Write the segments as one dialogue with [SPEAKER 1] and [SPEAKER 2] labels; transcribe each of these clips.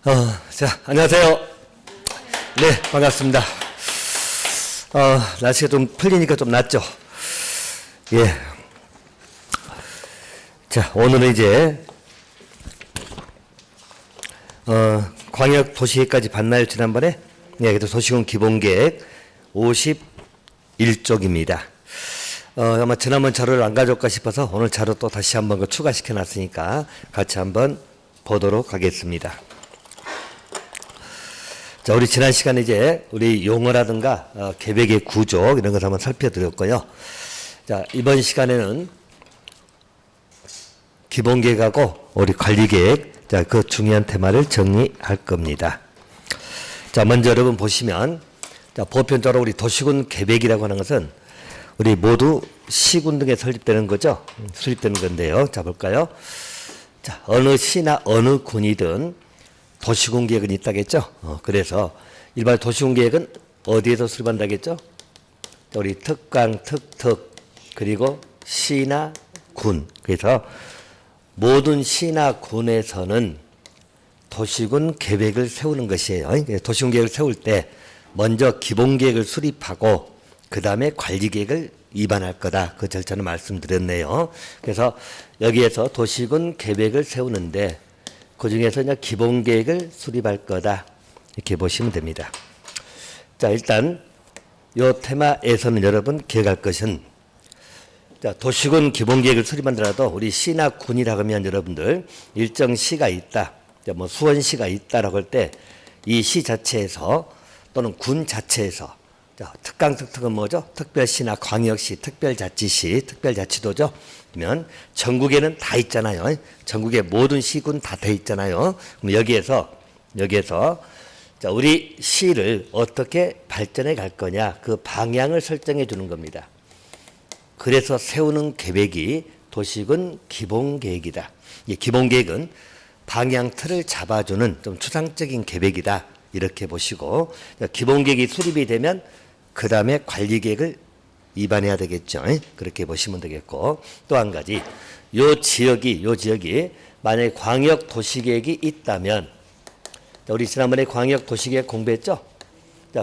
[SPEAKER 1] 자, 안녕하세요. 네, 반갑습니다. 날씨가 좀 풀리니까 좀 낫죠? 예. 자, 오늘은 이제, 광역 도시계획까지 봤나요, 지난번에? 예, 그래서 도시군 기본계획 51쪽입니다. 아마 지난번 자료를 안 가져올까 싶어서 오늘 자료 또 다시 한번 추가시켜 놨으니까 같이 한번 보도록 하겠습니다. 자, 우리 지난 시간에 이제 우리 용어라든가 계획의 구조 이런 것을 한번 살펴드렸고요. 자, 이번 시간에는 기본계획하고 우리 관리계획, 자, 그 중요한 테마를 정리할 겁니다. 자, 먼저 여러분 보시면, 자, 보편적으로 우리 도시군 계획이라고 하는 것은 우리 모두 시군 등에 설립되는 거죠. 수립되는 건데요. 자, 볼까요? 자, 어느 시나 어느 군이든 도시군 계획은 있다겠죠. 그래서 일반 도시군 계획은 어디에서 수립한다겠죠? 우리 특강, 특특, 그리고 시나 군. 그래서 모든 시나 군에서는 도시군 계획을 세우는 것이에요. 도시군 계획을 세울 때 먼저 기본 계획을 수립하고 그 다음에 관리 계획을 입안할 거다. 그 절차는 말씀드렸네요. 그래서 여기에서 도시군 계획을 세우는데 그 중에서 이제 기본 계획을 수립할 거다. 이렇게 보시면 됩니다. 자, 일단 이 테마에서는 여러분 기억할 것은, 자, 도시군 기본 계획을 수립한다라도 우리 시나 군이라고 하면 여러분들 일정 시가 있다. 자, 뭐 수원시가 있다라고 할 때 이 시 자체에서 또는 군 자체에서, 자, 특강 특특은 뭐죠? 특별시나 광역시, 특별자치시, 특별자치도죠. 그러면 전국에는 다 있잖아요. 전국의 모든 시군 다 돼 있잖아요. 그럼 여기에서 자, 우리 시를 어떻게 발전해 갈 거냐, 그 방향을 설정해 주는 겁니다. 그래서 세우는 계획이 도시군 기본계획이다. 이 기본계획은 방향 틀을 잡아주는 좀 추상적인 계획이다. 이렇게 보시고, 기본계획이 수립이 되면 그 다음에 관리계획을 입안해야 되겠죠. 그렇게 보시면 되겠고, 또 한 가지, 요 지역이 만약에 광역 도시계획이 있다면, 우리 지난번에 광역 도시계획 공부했죠?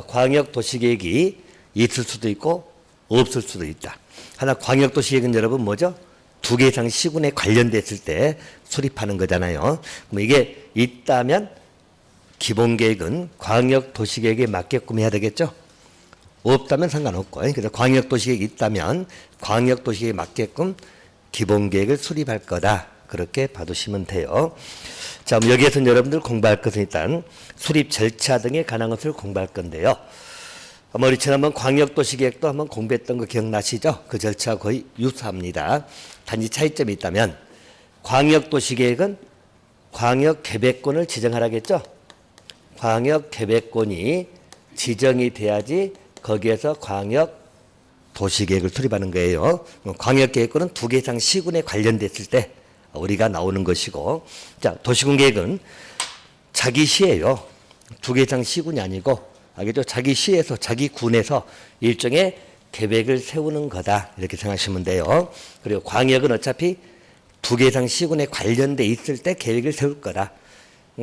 [SPEAKER 1] 광역 도시계획이 있을 수도 있고 없을 수도 있다. 하나 광역 도시계획은 여러분 뭐죠? 2개 이상 시군에 관련됐을 때 수립하는 거잖아요. 그럼 이게 있다면 기본계획은 광역 도시계획에 맞게끔 해야 되겠죠? 없다면 상관없고, 그래서 광역도시계획이 있다면 광역도시계획에 맞게끔 기본계획을 수립할 거다. 그렇게 봐두시면 돼요. 자, 그럼 여기에서는 여러분들 공부할 것은 일단 수립 절차 등에 관한 것을 공부할 건데요. 아마 우리 지난번 광역도시계획도 한번 공부했던 거 기억나시죠? 그 절차 거의 유사합니다. 단지 차이점이 있다면 광역도시계획은 광역계획권을 지정하라겠죠? 광역계획권이 지정이 돼야지 거기에서 광역 도시계획을 수립하는 거예요. 광역계획권은 2개 이상 시군에 관련됐을 때 우리가 나오는 것이고, 자, 도시군 계획은 자기 시예요. 2개 이상 시군이 아니고, 알겠죠? 자기 시에서, 자기 군에서 일종의 계획을 세우는 거다. 이렇게 생각하시면 돼요. 그리고 광역은 어차피 2개 이상 시군에 관련돼 있을 때 계획을 세울 거다.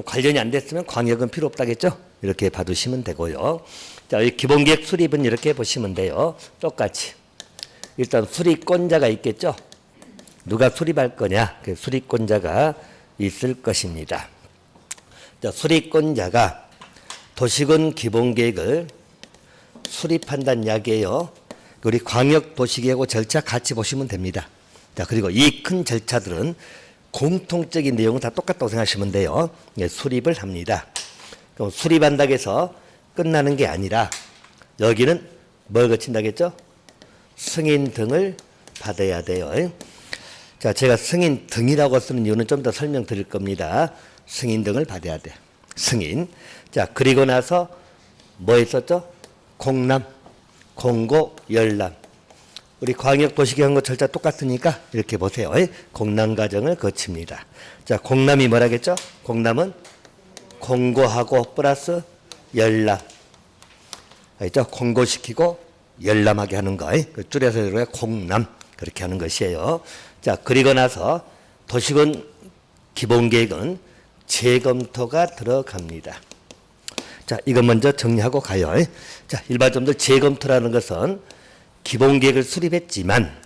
[SPEAKER 1] 관련이 안 됐으면 광역은 필요 없다겠죠? 이렇게 봐두시면 되고요. 자, 이 기본계획 수립은 이렇게 보시면 돼요. 똑같이. 일단 수립권자가 있겠죠? 누가 수립할 거냐? 그 수립권자가 있을 것입니다. 자, 수립권자가 도시군 기본계획을 수립한다는 이야기예요. 우리 광역도시계획하고 절차 같이 보시면 됩니다. 자, 그리고 이 큰 절차들은 공통적인 내용은 다 똑같다고 생각하시면 돼요. 예, 수립을 합니다. 그럼 수립한다고 해서 끝나는 게 아니라 여기는 뭘 거친다겠죠? 승인 등을 받아야 돼요. 자, 제가 승인 등이라고 쓰는 이유는 좀 더 설명드릴 겁니다. 승인 등을 받아야 돼. 승인. 자, 그리고 나서 뭐 있었죠? 공람, 공고, 열람. 우리 광역도시계획 절차 똑같으니까 이렇게 보세요. 공람 과정을 거칩니다. 자, 공람이 뭐라겠죠? 공람은 공고하고 플러스 열람. 알죠? 공고시키고 열람하게 하는 거. 줄여서 공람. 그렇게 하는 것이에요. 자, 그리고 나서 도시군 기본계획은 재검토가 들어갑니다. 자, 이거 먼저 정리하고 가요. 자, 일반적으로 재검토라는 것은 기본계획을 수립했지만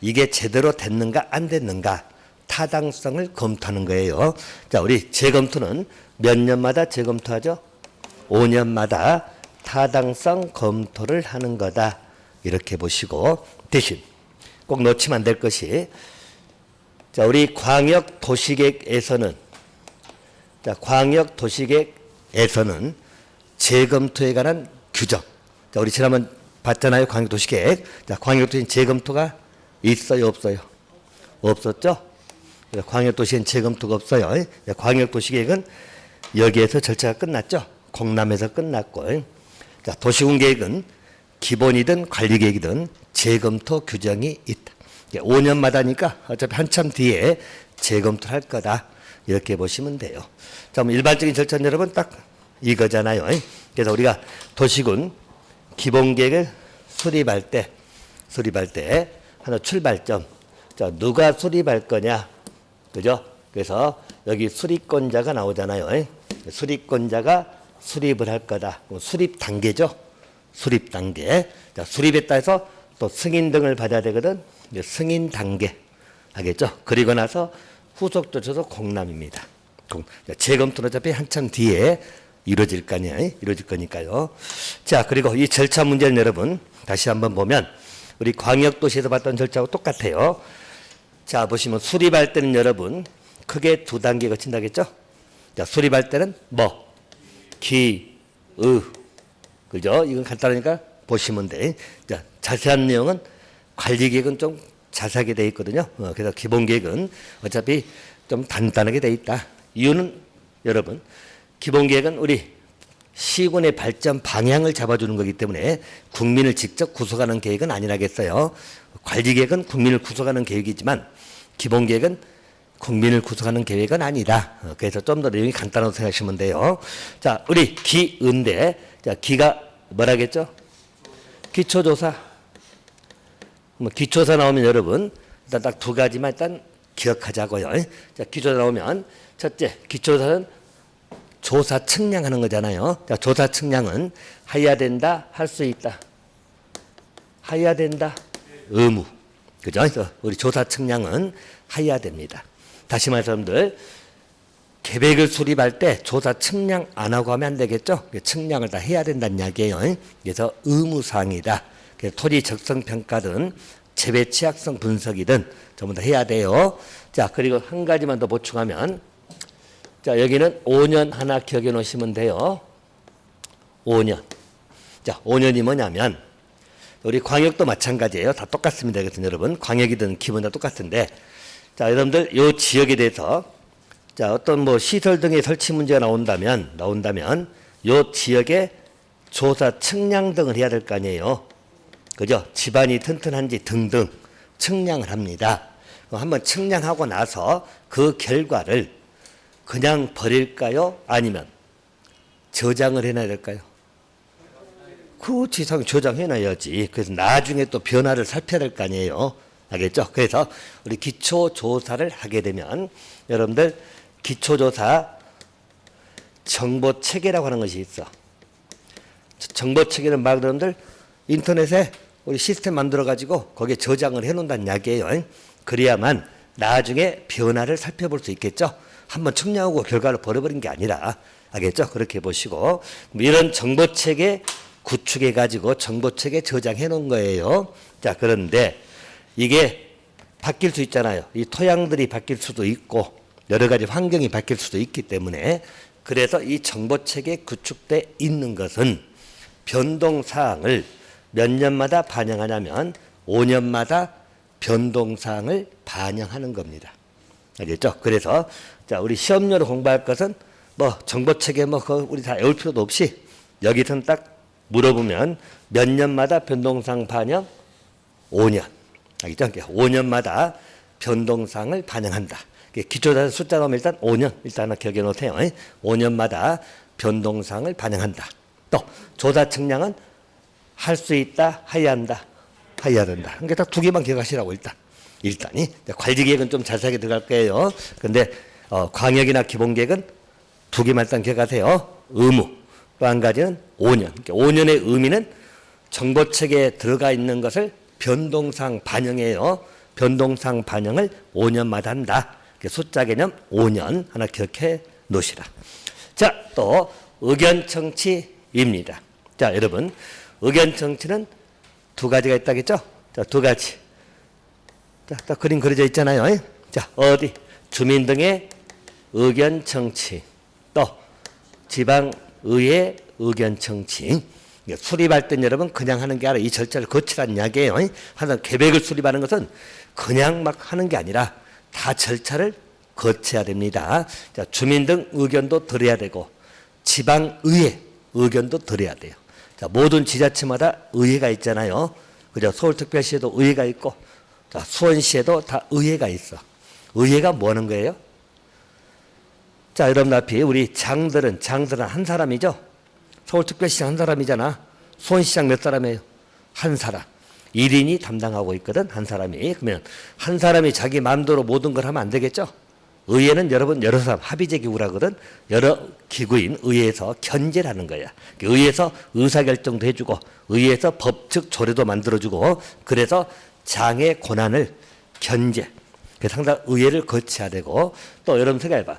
[SPEAKER 1] 이게 제대로 됐는가 안 됐는가 타당성을 검토하는 거예요. 자, 우리 재검토는 몇 년마다 재검토하죠? 5년마다 타당성 검토를 하는 거다. 이렇게 보시고, 대신 꼭 놓치면 안 될 것이, 자, 우리 광역도시계획에서는, 자, 광역도시계획에서는 재검토에 관한 규정. 자, 우리 지난번 봤잖아요. 광역도시계획. 자, 광역도시 재검토가 있어요, 없어요? 없었죠? 광역도시엔 재검토가 없어요. 광역도시계획은 여기에서 절차가 끝났죠. 공람에서 끝났고, 자, 도시군계획은 기본이든 관리계획이든 재검토 규정이 있다. 5년마다니까 어차피 한참 뒤에 재검토를 할 거다. 이렇게 보시면 돼요. 자, 일반적인 절차는 여러분 딱 이거잖아요. 그래서 우리가 도시군 기본계획을 수립할 때 하나 출발점. 자, 누가 수립할 거냐? 그죠? 그래서 여기 수립권자가 나오잖아요. 수립권자가 수립을 할 거다. 수립 단계죠. 수립 단계. 자, 수립했다 해서 또 승인 등을 받아야 되거든. 승인 단계. 알겠죠? 그리고 나서 후속 조처도 공람입니다. 재검토는 어차피 한참 뒤에 이루어질 거니까요. 자, 그리고 이 절차 문제는 여러분 다시 한번 보면 우리 광역도시에서 봤던 절차하고 똑같아요. 자, 보시면 수립할 때는 여러분 크게 두 단계 거친다겠죠? 자, 수립할 때는 뭐? 기, 그죠? 이건 간단하니까 보시면 돼. 자, 자세한 내용은 관리계획은 좀 자세하게 돼 있거든요. 그래서 기본계획은 어차피 좀 단단하게 돼 있다. 이유는 여러분, 기본계획은 우리 시군의 발전 방향을 잡아주는 거기 때문에 국민을 직접 구속하는 계획은 아니라겠어요. 관리계획은 국민을 구속하는 계획이지만 기본계획은 국민을 구속하는 계획은 아니다. 그래서 좀 더 내용이 간단하다고 생각하시면 돼요. 자, 우리 기은데, 자, 기가 뭐라겠죠? 기초조사. 뭐 기초조사 나오면 여러분 일단 딱 두 가지만 일단 기억하자고요. 자, 기초조사 나오면 첫째, 기초조사는 조사 측량하는 거잖아요. 자, 조사 측량은 해야 된다, 할 수 있다. 해야 된다, 의무. 그죠? 그래서 우리 조사 측량은 해야 됩니다. 다시 말해서 여러분들 계획을 수립할 때 조사 측량 안 하고 하면 안 되겠죠? 측량을 다 해야 된다는 이야기예요. 그래서 의무사항이다. 그래서 토지 적성 평가든 재배 취약성 분석이든 전부 다 해야 돼요. 자, 그리고 한 가지만 더 보충하면, 자, 여기는 5년 하나 기억해 놓으시면 돼요. 5년. 자, 5년이 뭐냐면 우리 광역도 마찬가지예요. 다 똑같습니다. 그래서 여러분 광역이든 기본 다 똑같은데, 자, 여러분들 요 지역에 대해서 자, 어떤 뭐 시설 등의 설치 문제가 나온다면 요 지역에 조사 측량 등을 해야 될 거 아니에요. 그죠? 집안이 튼튼한지 등등 측량을 합니다. 한번 측량하고 나서 그 결과를 그냥 버릴까요? 아니면 저장을 해놔야 될까요? 그 지상 저장해놔야지. 그래서 나중에 또 변화를 살펴야 될 거 아니에요. 알겠죠? 그래서 우리 기초조사를 하게 되면 여러분들 기초조사 정보체계라고 하는 것이 있어. 정보체계는 막 여러분들 인터넷에 우리 시스템 만들어가지고 거기에 저장을 해놓는다는 이야기예요. 그래야만 나중에 변화를 살펴볼 수 있겠죠. 한번 측량하고 결과를 버려버린 게 아니라. 알겠죠? 그렇게 보시고 이런 정보체계 구축해가지고 정보체계 저장해 놓은 거예요. 자, 그런데 이게 바뀔 수 있잖아요. 이 토양들이 바뀔 수도 있고 여러 가지 환경이 바뀔 수도 있기 때문에, 그래서 이 정보체계 구축돼 있는 것은 변동사항을 몇 년마다 반영하냐면 5년마다 변동사항을 반영하는 겁니다. 알겠죠? 그래서 자, 우리 시험료로 공부할 것은 뭐 정보체계 뭐 우리 다 외울 필요도 없이 여기서는 딱 물어보면 몇 년마다 변동사항 반영? 5년. 알겠죠? 5년마다 변동사항을 반영한다. 기초조사 숫자 나오면 일단 5년 일단 하나 기억해 놓으세요. 5년마다 변동사항을 반영한다. 또 조사 측량은 할 수 있다, 해야 한다, 해야 된다. 그러니까 딱 두 개만 기억하시라고 일단이. 관리계획은 좀 자세하게 들어갈 거예요. 근데 광역이나 기본계획은 두 개만 일단 기억하세요. 의무. 또 한 가지는 5년. 5년의 의미는 정보책에 들어가 있는 것을 변동상 반영해요. 변동상 반영을 5년마다 한다. 숫자 개념 5년 하나 기억해 놓으시라. 자, 또 의견 청취입니다. 자, 여러분 의견 청취는 두 가지가 있다겠죠? 자, 두 가지. 자, 딱 그림 그려져 있잖아요. 자, 어디 주민 등의 의견 청취, 또 지방의회 의견 청취. 수립할 땐 여러분 그냥 하는 게 아니라 이 절차를 거치라는 이야기예요. 항상 계획을 수립하는 것은 그냥 막 하는 게 아니라 다 절차를 거쳐야 됩니다. 자, 주민 등 의견도 들어야 되고 지방의회 의견도 들어야 돼요. 자, 모든 지자체마다 의회가 있잖아요. 그죠? 서울특별시에도 의회가 있고, 자, 수원시에도 다 의회가 있어. 의회가 뭐 하는 거예요? 자, 여러분 앞에 우리 장들은 한 사람이죠? 서울특별시장 한 사람이잖아. 수원시장 몇 사람이에요? 한 사람. 1인이 담당하고 있거든, 한 사람이. 그러면 한 사람이 자기 마음대로 모든 걸 하면 안 되겠죠? 의회는 여러분 여러 사람 합의제 기구라거든. 여러 기구인 의회에서 견제를 하는 거야. 의회에서 의사결정도 해주고 의회에서 법적 조례도 만들어주고 그래서 장의 권한을 견제. 그래서 항상 의회를 거쳐야 되고 또 여러분 생각해봐.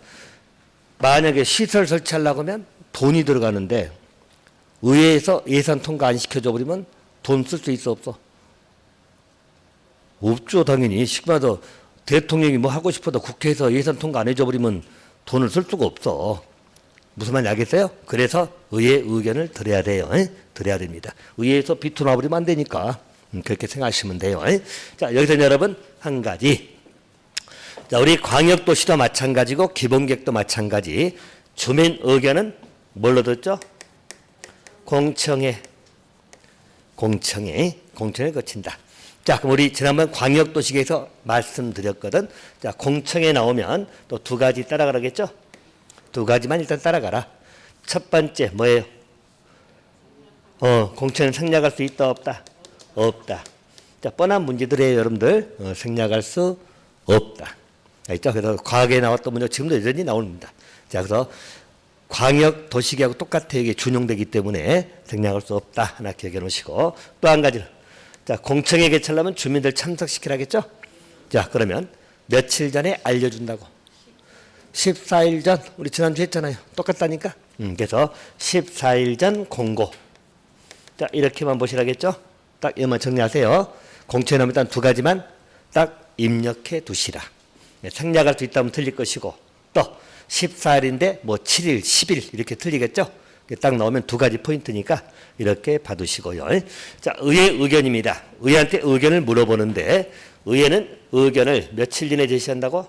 [SPEAKER 1] 만약에 시설 설치하려고 하면 돈이 들어가는데 의회에서 예산 통과 안 시켜줘 버리면 돈 쓸 수 있어 없어? 없죠 당연히. 시간마다 대통령이 뭐 하고 싶어도 국회에서 예산 통과 안 해줘 버리면 돈을 쓸 수가 없어. 무슨 말인지 알겠어요? 그래서 의회 의견을 드려야 돼요. 드려야 됩니다. 의회에서 비투 놔버리면 안 되니까 그렇게 생각하시면 돼요. 자, 여기서 여러분 한 가지. 자, 우리 광역도시도 마찬가지고 기본계획도 마찬가지. 주민 의견은 뭘로 듣죠? 공청회 거친다. 자, 그럼 우리 지난번 광역도시계에서 말씀드렸거든. 자, 공청회 나오면 또 두 가지 따라가라겠죠? 두 가지만 일단 따라가라. 첫 번째 뭐예요? 공청회는 생략할 수 있다 없다? 없다. 자, 뻔한 문제들이에요 여러분들. 생략할 수 없다. 알겠죠? 그래서 과거에 나왔던 문제 지금도 여전히 나옵니다. 자, 그래서 광역도시계하고 똑같아 이게 준용되기 때문에 생략할 수 없다. 하나 기억해 놓으시고 또 한 가지는 자, 공청회 개최하려면 주민들 참석시키라겠죠? 자, 그러면 며칠 전에 알려준다고. 14일 전, 우리 지난주 했잖아요. 똑같다니까? 그래서 14일 전 공고. 자, 이렇게만 보시라겠죠? 딱 이것만 정리하세요. 공청회 나오면 일단 두 가지만 딱 입력해 두시라. 생략할 수 있다면 틀릴 것이고, 또 14일인데 뭐 7일, 10일 이렇게 틀리겠죠? 딱 나오면 두 가지 포인트니까 이렇게 봐두시고요. 자, 의회 의견입니다. 의회한테 의견을 물어보는데 의회는 의견을 며칠 이내 제시한다고?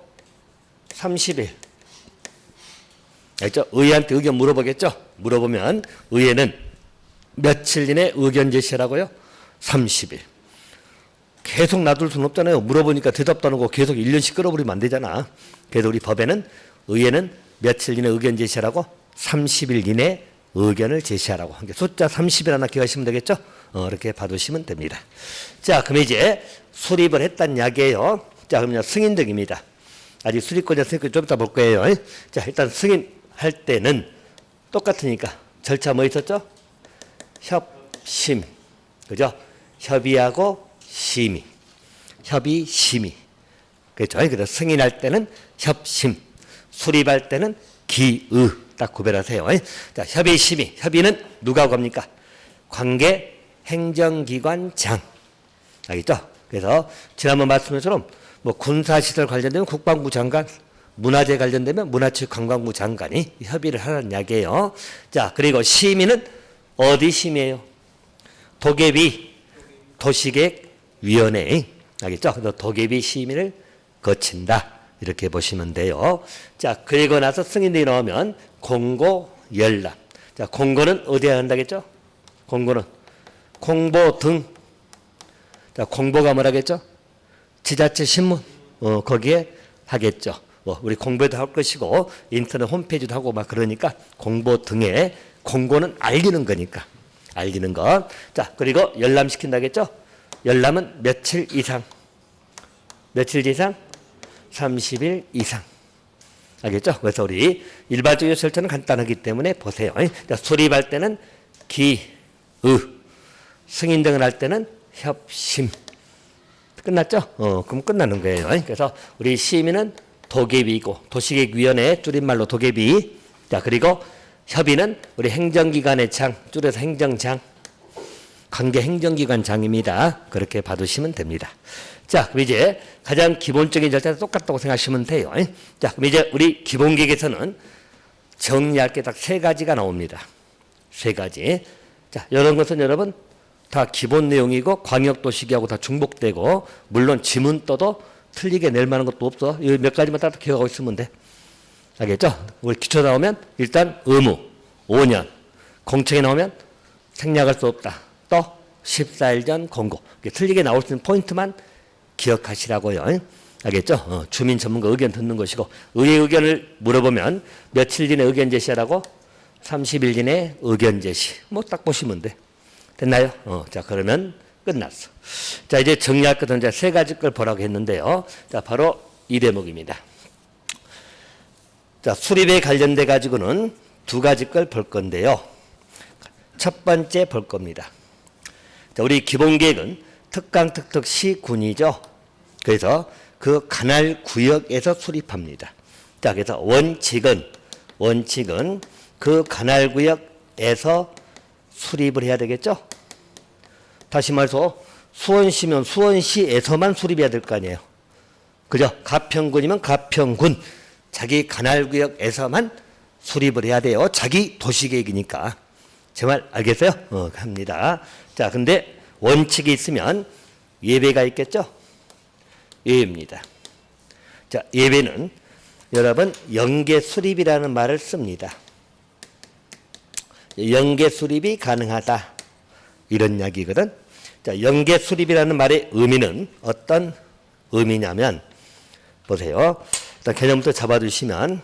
[SPEAKER 1] 30일. 알죠? 의회한테 의견 물어보겠죠? 물어보면 의회는 며칠 이내 의견 제시하라고요? 30일. 계속 놔둘 수는 없잖아요. 물어보니까 대답도 안 하고 계속 1년씩 끌어버리면 안 되잖아. 그래서 우리 법에는 의회는 며칠 이내 의견 제시하라고? 30일 이내 의견을 제시하라고. 숫자 30일 하나 기억하시면 되겠죠? 이렇게 봐두시면 됩니다. 자, 그럼 이제 수립을 했단 이야기예요. 자, 그러면 승인등입니다. 아직 수립권자 승인권 좀 이따 볼 거예요. 자, 일단 승인할 때는 똑같으니까 절차 뭐 있었죠? 협심. 그죠? 협의하고 심의. 협의, 심의. 그렇죠? 그래서 승인할 때는 협심. 수립할 때는 기의. 딱 구별하세요. 자, 협의, 심의. 협의는 누가 하고 합니까? 관계 행정기관장. 알겠죠? 그래서 지난번 말씀한 것처럼 뭐 군사시설 관련되면 국방부 장관, 문화재 관련되면 문화체육관광부 장관이 협의를 하라는 이야기예요. 자, 그리고 심의는 어디 심의예요? 도계위, 도시계획위원회. 알겠죠? 그래서 도계위 심의를 거친다. 이렇게 보시면 돼요. 자, 그리고 나서 승인이 나오면 공고, 열람. 자, 공고는 어디에 한다겠죠? 공고는 공보 등. 자, 공보가 뭐라겠죠? 지자체 신문. 거기에 하겠죠. 우리 공부도 할 것이고 인터넷 홈페이지도 하고 막 그러니까 공보 등에 공고는 알리는 거니까. 알리는 것. 자, 그리고 열람시킨다겠죠? 열람은 며칠 이상. 며칠 이상? 30일 이상. 알겠죠? 그래서 우리 일반적인 설정은 간단하기 때문에 보세요. 자, 수립할 때는 기, 승인 등을 할 때는 협심. 끝났죠? 그럼 끝나는 거예요. 그래서 우리 시민은 도계비고, 도시계획위원회 줄임말로 도계비. 자, 그리고 협의는 우리 행정기관의 장, 줄여서 행정장. 관계 행정기관장입니다. 그렇게 봐두시면 됩니다. 자, 그럼 이제 가장 기본적인 절차는 똑같다고 생각하시면 돼요. 자, 그럼 이제 우리 기본계획에서는 정리할 게 딱 3가지가 나옵니다. 3가지. 자, 이런 것은 여러분 다 기본 내용이고 광역도시계획하고 다 중복되고 물론 지문 떠도 틀리게 낼 만한 것도 없어. 이 몇 가지만 딱 기억하고 있으면 돼. 알겠죠? 우리 기초 나오면 일단 의무 5년, 공청에 나오면 생략할 수 없다. 또 14일 전 공고. 틀리게 나올 수 있는 포인트만 기억하시라고요. 알겠죠? 주민 전문가 의견 듣는 것이고 의회 의견을 물어보면 며칠 전에 의견 제시하라고 30일 전에 의견 제시. 뭐 딱 보시면 돼. 됐나요? 자, 그러면 끝났어. 자, 이제 정리할 것은 이제 3가지 걸 보라고 했는데요. 자, 바로 이 대목입니다. 자, 수립에 관련돼 가지고는 2가지 걸 볼 건데요. 첫 번째 볼 겁니다. 자, 우리 기본계획은 특강, 특특, 시, 군이죠. 그래서 그 관할 구역에서 수립합니다. 자, 그래서 원칙은 그 관할 구역에서 수립을 해야 되겠죠. 다시 말해서 수원시면 수원시에서만 수립해야 될 거 아니에요. 그죠? 가평군이면 가평군 자기 관할 구역에서만 수립을 해야 돼요. 자기 도시계획이니까. 제 말 알겠어요? 합니다. 자, 근데 원칙이 있으면 예배가 있겠죠? 예배입니다. 자, 예배는 여러분 연계 수립이라는 말을 씁니다. 연계 수립이 가능하다. 이런 이야기거든. 자, 연계 수립이라는 말의 의미는 어떤 의미냐면 보세요. 일단 개념부터 잡아두시면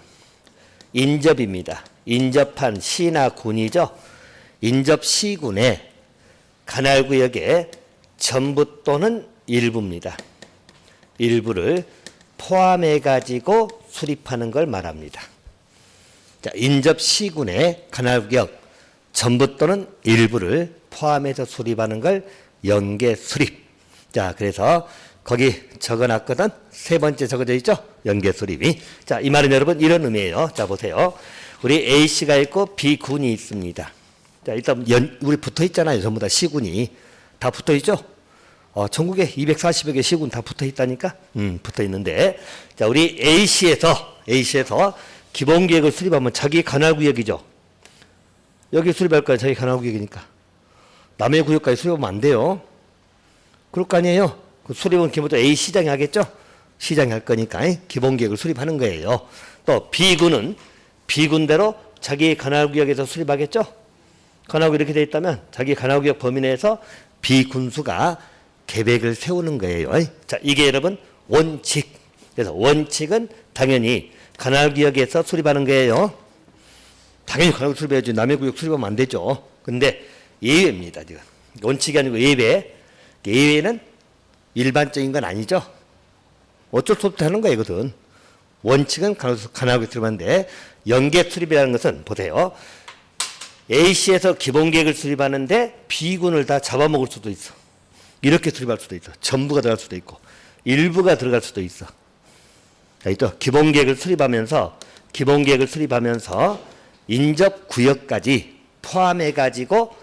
[SPEAKER 1] 인접입니다. 인접한 시나 군이죠. 인접 시군의 관할구역의 전부 또는 일부입니다. 일부를 포함해 가지고 수립하는 걸 말합니다. 자, 인접 시군의 관할구역 전부 또는 일부를 포함해서 수립하는 걸 연계 수립. 자, 그래서 거기 적어놨거든. 3번째 적어져 있죠? 연계 수립이. 자, 이 말은 여러분 이런 의미예요. 자, 보세요. 우리 A씨가 있고 B군이 있습니다. 자, 일단 우리 붙어 있잖아요. 전부 다 시군이. 다 붙어 있죠? 전국에 240여 개 시군 다 붙어 있다니까? 붙어 있는데. 자, 우리 A씨에서 기본계획을 수립하면 자기 관할구역이죠. 여기 수립할 거야. 자기 관할구역이니까. 남의 구역까지 수립하면 안 돼요. 그럴 거 아니에요. 그 수립은 기본적으로 A 시장이 하겠죠? 시장이 할 거니까 기본계획을 수립하는 거예요. 또 B군은 B군대로 자기 관할구역에서 수립하겠죠? 관할구역 이렇게 되어 있다면 자기 관할구역 범위 내에서 B군수가 계획을 세우는 거예요. 자, 이게 여러분 원칙. 그래서 원칙은 당연히 관할구역에서 수립하는 거예요. 당연히 관할구역 수립해야지. 남의 구역 수립하면 안 되죠. 근데 예외입니다. 지금 원칙이 아니고 예외. 예외는 일반적인 건 아니죠. 어쩔 수 없이 하는 거예요, 이것은. 원칙은 관할구역 수립하는데 연계 수립이라는 것은 보세요. A씨에서 기본계획을 수립하는데 B군을 다 잡아먹을 수도 있어. 이렇게 수립할 수도 있어. 전부가 들어갈 수도 있고 일부가 들어갈 수도 있어. 자, 또 기본계획을 수립하면서 인접구역까지 포함해가지고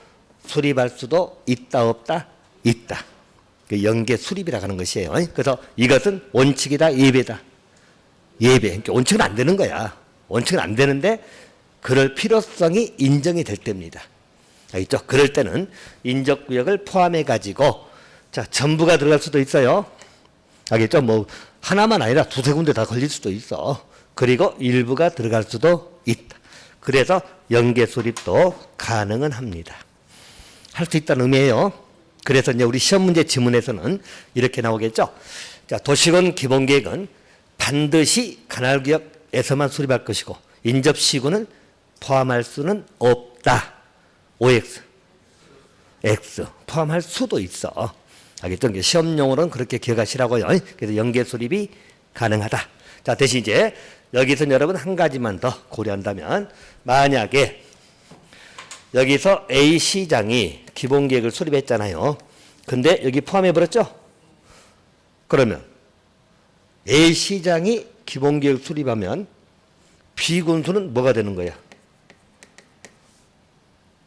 [SPEAKER 1] 수립할 수도 있다 없다? 있다. 연계 수립이라고 하는 것이에요. 그래서 이것은 원칙이다 예배다. 예배. 그러니까 원칙은 안 되는 거야. 원칙은 안 되는데 그럴 필요성이 인정이 될 때입니다. 알겠죠? 그럴 때는 인접구역을 포함해가지고 자, 전부가 들어갈 수도 있어요. 알겠죠? 뭐 하나만 아니라 2-3군데 다 걸릴 수도 있어. 그리고 일부가 들어갈 수도 있다. 그래서 연계 수립도 가능은 합니다. 할 수 있다는 의미예요. 그래서 이제 우리 시험 문제 지문에서는 이렇게 나오겠죠. 자, 도시군 기본계획은 반드시 관할구역에서만 수립할 것이고 인접시군은 포함할 수는 없다. OX. X. 포함할 수도 있어. 알겠죠? 시험용으로는 그렇게 기억하시라고요. 그래서 연계 수립이 가능하다. 자, 대신 이제 여기서 여러분 한 가지만 더 고려한다면, 만약에 여기서 A 시장이 기본계획을 수립했잖아요. 근데 여기 포함해버렸죠? 그러면 A 시장이 기본계획 수립하면 B군수는 뭐가 되는 거야?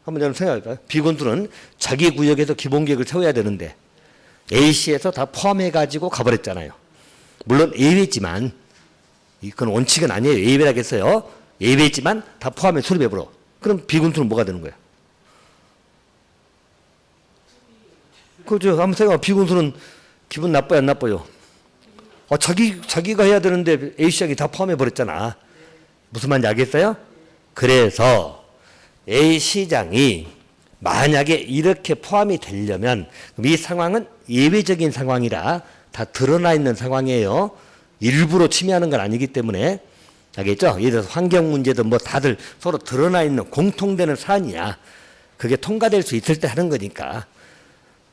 [SPEAKER 1] 한번 여러분 생각해볼까요? B군수는 자기 구역에서 기본계획을 세워야 되는데 A시에서 다 포함해가지고 가버렸잖아요. 물론 예외지만, 이건 원칙은 아니에요. 예외라고 했어요. 예외지만 다 포함해 수립해버려. 그럼 B군수는 뭐가 되는 거야? 그죠? 한번 생각해봐. B군수는 기분 나빠요, 안 나빠요? 자기가 해야 되는데 A시장이 다 포함해버렸잖아. 무슨 말인지 알겠어요? 그래서 A시장이 만약에 이렇게 포함이 되려면 이 상황은 예외적인 상황이라 다 드러나 있는 상황이에요. 일부러 침해하는 건 아니기 때문에. 알겠죠? 예를 들어서 환경 문제도 뭐 다들 서로 드러나 있는 공통되는 사안이야. 그게 통과될 수 있을 때 하는 거니까.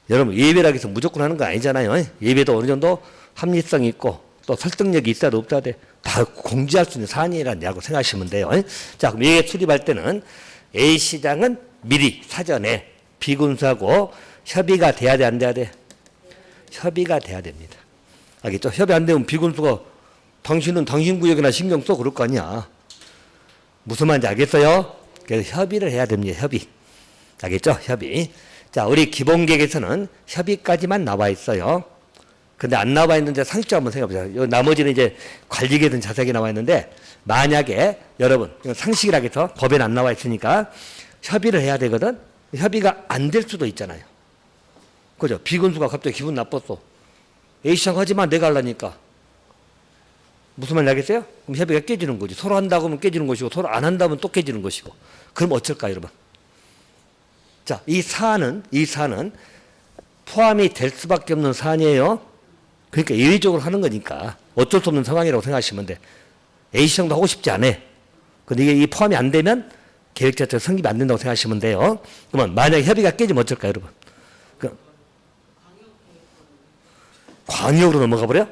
[SPEAKER 1] 여러분 예배라고 해서 무조건 하는 거 아니잖아요. 예배도 어느 정도 합리성이 있고 또 설득력이 있어야 없어야 돼. 다 공지할 수 있는 사안이라고 생각하시면 돼요. 자, 그럼 이게 수립할 때는 A시장은 미리 사전에 B군수하고 협의가 돼야 돼, 안 돼야 돼? 협의가 돼야 됩니다. 알겠죠? 협의 안 되면 B군수가 당신은 당신 구역이나 신경 써 그럴 거 아니야. 무슨 말인지 알겠어요? 그래서 협의를 해야 됩니다. 협의. 알겠죠? 협의. 자, 우리 기본계획에서는 협의까지만 나와 있어요. 근데 안 나와 있는데 상식적으로 한번 생각해 보세요. 나머지는 이제 관리계획은 자세하게 나와 있는데, 만약에 여러분 이건 상식이라고 해서 법에는 안 나와 있으니까 협의를 해야 되거든. 협의가 안 될 수도 있잖아요. 그죠? B군수가 갑자기 기분 나빴어. A시장 하지만 내가 하려니까. 무슨 말인지 알겠어요? 그럼 협의가 깨지는 거지. 서로 한다고 하면 깨지는 것이고 서로 안 한다면 또 깨지는 것이고. 그럼 어쩔까요, 여러분? 자, 이 사안은 포함이 될 수밖에 없는 사안이에요. 그러니까 예외적으로 하는 거니까 어쩔 수 없는 상황이라고 생각하시면 돼. A시장도 하고 싶지 않아. 근데 이게 이 포함이 안 되면 계획 자체가 성립이 안 된다고 생각하시면 돼요. 그러면 만약에 협의가 깨지면 어쩔까요, 여러분? 광역으로 넘어가 버려?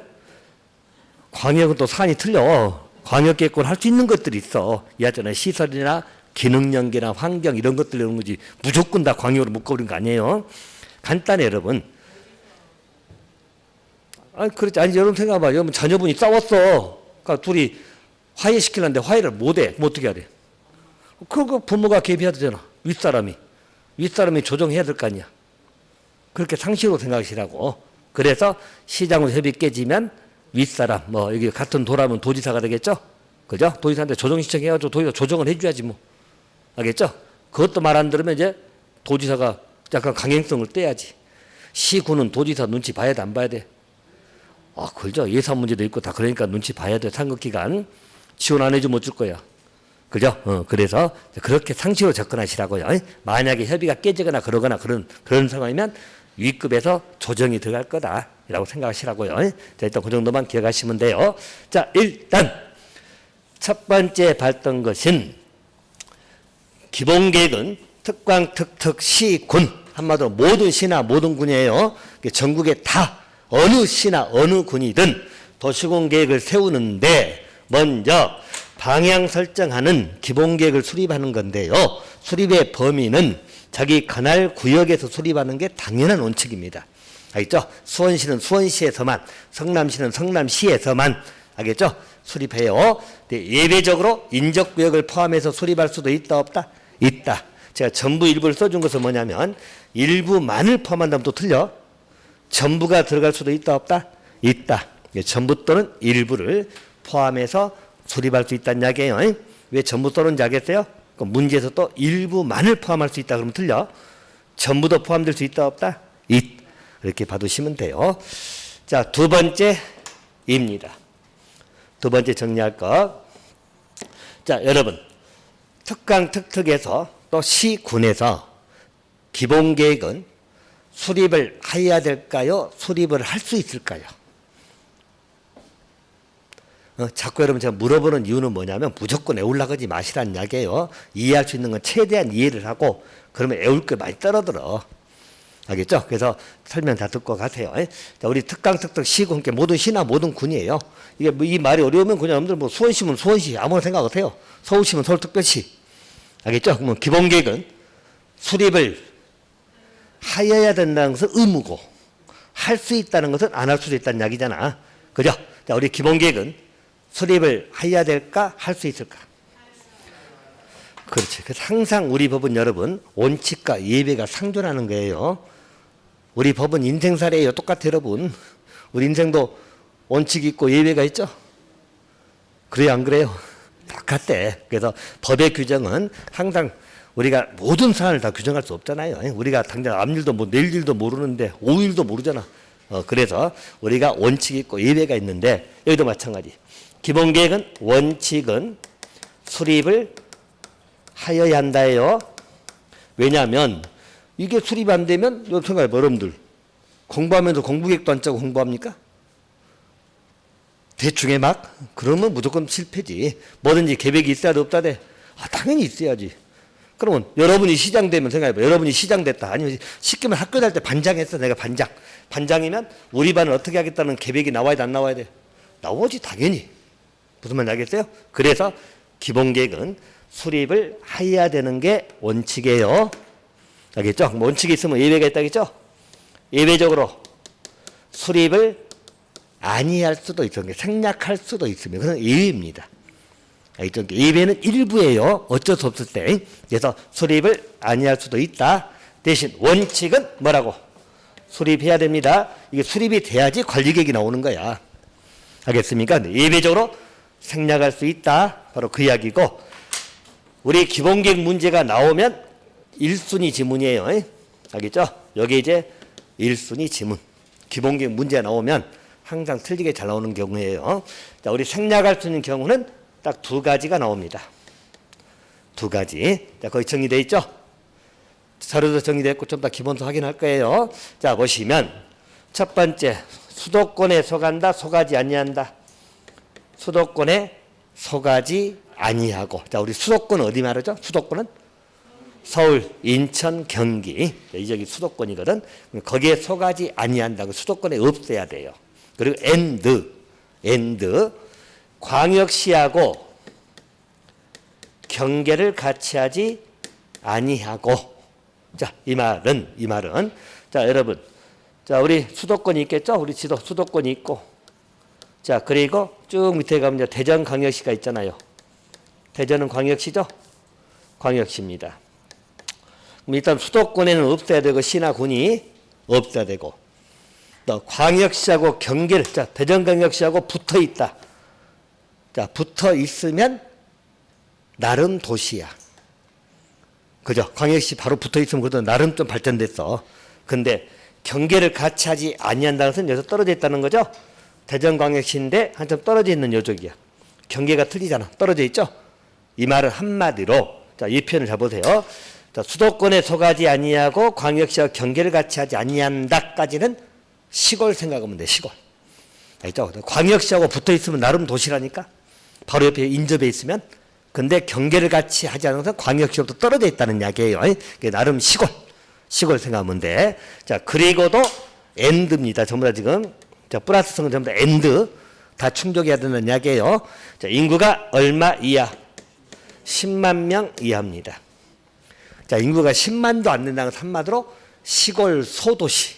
[SPEAKER 1] 광역은 또 사안이 틀려. 광역계획권 할 수 있는 것들이 있어. 이하잖아요. 시설이나 기능연계나 환경 이런 것들 이런 거지. 무조건 다 광역으로 묶어버린 거 아니에요. 간단해, 여러분. 그렇지. 아니, 여러분 생각해봐. 여러분 자녀분이 싸웠어. 그러니까 둘이 화해시키려는데 화해를 못해. 그럼 어떻게 해야 돼? 그거 부모가 개입해야 되잖아. 윗사람이 조정해야 될 거 아니야. 그렇게 상식으로 생각하시라고. 그래서 시장으로 협의 깨지면 윗사람, 뭐 여기 같은 도라면 도지사가 되겠죠? 그죠? 도지사한테 조정 신청해가지고 도지사 조정을 해줘야지 뭐. 알겠죠? 그것도 말 안 들으면 이제 도지사가 약간 강행성을 떼야지. 시군은 도지사 눈치 봐야 돼, 안 봐야 돼? 그죠? 예산 문제도 있고 다 그러니까 눈치 봐야 돼. 상급기간 지원 안 해주면 어쩔 거야. 그죠? 그래서 그렇게 상식으로 접근하시라고요. 만약에 협의가 깨지거나 그러거나 그런 상황이면 위급에서 조정이 들어갈 거다라고 생각하시라고요. 자, 일단 그 정도만 기억하시면 돼요. 자, 일단 첫 번째 봤던 것은 기본계획은 특광, 특특, 시, 군. 한마디로 모든 시나 모든 군이에요. 전국에 다 어느 시나 어느 군이든 도시군계획을 세우는데 먼저 방향 설정하는 기본계획을 수립하는 건데요. 수립의 범위는 자기 관할 구역에서 수립하는 게 당연한 원칙입니다. 알겠죠? 수원시는 수원시에서만, 성남시는 성남시에서만, 알겠죠? 수립해요. 예외적으로 인접구역을 포함해서 수립할 수도 있다, 없다? 있다. 제가 전부 일부를 써준 것은 뭐냐면 일부만을 포함한다면 또 틀려. 전부가 들어갈 수도 있다, 없다? 있다. 전부 또는 일부를 포함해서 수립할 수 있다는 이야기예요. 왜 전부 또는 알겠어요? 문제에서 또 일부만을 포함할 수 있다 그러면 틀려. 전부도 포함될 수 있다, 없다? 이렇게 봐두시면 돼요. 자, 두 번째입니다. 두 번째 정리할 거. 자, 여러분 특강, 특특에서 또 시군에서 기본계획은 수립을 해야 될까요? 수립을 할 수 있을까요? 자꾸 여러분 제가 물어보는 이유는 뭐냐면 무조건 애우려고 하지 마시라는 이야기예요. 이해할 수 있는 건 최대한 이해를 하고 그러면 애울 게 많이 떨어들어. 알겠죠? 그래서 설명 다 듣고 가세요. 자, 우리 특강, 특특, 시군, 모든 시나 모든 군이에요. 이게 이 말이 어려우면 그냥 여러분들 뭐 수원시면 수원시 아무나 생각하세요. 서울시면 서울특별시. 알겠죠? 그러면 기본 계획은 수립을 하여야 된다는 것은 의무고, 할 수 있다는 것은 안 할 수도 있다는 이야기잖아. 그죠? 자, 우리 기본 계획은 수립을 해야 될까, 할 수 있을까? 그렇지. 그래서 항상 우리 법은 여러분, 원칙과 예배가 상존하는 거예요. 우리 법은 인생사례예요. 똑같아요, 여러분. 우리 인생도 원칙이 있고 예배가 있죠? 그래요, 안 그래요? 똑같대. 그래서 법의 규정은 항상 우리가 모든 사안을 다 규정할 수 없잖아요. 우리가 당장 앞일도 뭐 내일 일도 모르는데 5일도 모르잖아. 그래서 우리가 원칙이 있고 예배가 있는데 여기도 마찬가지. 기본 계획은 원칙은 수립을 하여야 한다예요. 왜냐하면 이게 수립이 안 되면 생각해봐, 여러분들 공부하면서 공부계획도 안 짜고 공부합니까? 대충에 막? 그러면 무조건 실패지. 뭐든지 계획이 있어야 돼, 없다 돼? 당연히 있어야지. 그러면 여러분이 시장 되면 생각해봐. 여러분이 시장 됐다. 아니면 시키면 학교 다닐 때 반장했어. 내가 반장. 반장이면 우리 반을 어떻게 하겠다는 계획이 나와야 돼, 안 나와야 돼? 나오지, 당연히. 무슨 말인지 알겠어요? 그래서 기본 계획은 수립을 해야 되는 게 원칙이에요. 알겠죠? 원칙이 있으면 예외가 있다겠죠? 예외적으로 수립을 아니할 수도 있어요. 생략할 수도 있습니다. 그건 예외입니다. 알겠죠? 예외는 일부예요. 어쩔 수 없을 때. 그래서 수립을 아니할 수도 있다. 대신 원칙은 뭐라고? 수립해야 됩니다. 이게 수립이 돼야지 관리계획이 나오는 거야. 알겠습니까? 예외적으로 생략할 수 있다. 바로 그 이야기고, 우리 기본계획 문제가 나오면 1순위 지문이에요. 알겠죠? 여기 이제 1순위 지문. 기본계획 문제가 나오면 항상 틀리게 잘 나오는 경우예요. 자, 우리 생략할 수 있는 경우는 딱 두 가지가 나옵니다. 두 가지. 자, 거기 정리되어 있죠? 자료도 정리되어 있고 좀 더 기본서 확인할 거예요. 자, 보시면 첫 번째, 수도권에 속한다, 속하지 아니한다. 수도권에 속하지 아니하고. 자, 우리 수도권은 어디 말하죠? 수도권은 서울, 인천, 경기. 이 지역이 수도권이거든. 거기에 속하지 아니한다고. 수도권에 없애야 돼요. 그리고 and 광역시하고 경계를 같이 하지 아니하고. 자, 이 말은 자, 여러분, 자, 우리 수도권이 있겠죠? 우리 지도 수도권이 있고, 자, 그리고 쭉 밑에 가면 이제 대전광역시가 있잖아요. 대전은 광역시죠? 광역시입니다. 그럼 일단 수도권에는 없어야 되고, 시나 군이 없어야 되고, 또 광역시하고 경계를, 자, 대전광역시하고 붙어 있다. 자, 붙어 있으면 나름 도시야. 그죠? 광역시 바로 붙어 있으면 그래도 나름 좀 발전됐어. 근데 경계를 같이 하지 아니한다는 것은 여기서 떨어져 있다는 거죠? 대전광역시인데 한참 떨어져 있는 요쪽이야. 경계가 틀리잖아. 떨어져 있죠? 이 말은 한마디로, 자, 이 표현을 잘 보세요. 자, 수도권에 속하지 아니하고 광역시와 경계를 같이 하지 아니한다까지는 시골 생각하면 돼, 시골. 알죠? 광역시하고 붙어 있으면 나름 도시라니까? 바로 옆에 인접해 있으면. 근데 경계를 같이 하지 않은 것은 광역시로부터 떨어져 있다는 이야기예요. 나름 시골 생각하면 돼. 자, 그리고도 and입니다. 전부 다 지금. 자, 플러스성은 전부 다 and. 다 충족해야 되는 이야기예요. 자, 인구가 얼마 이하? 10만 명 이하입니다. 자, 인구가 10만도 안 된다는 것은 한마디로 시골 소도시.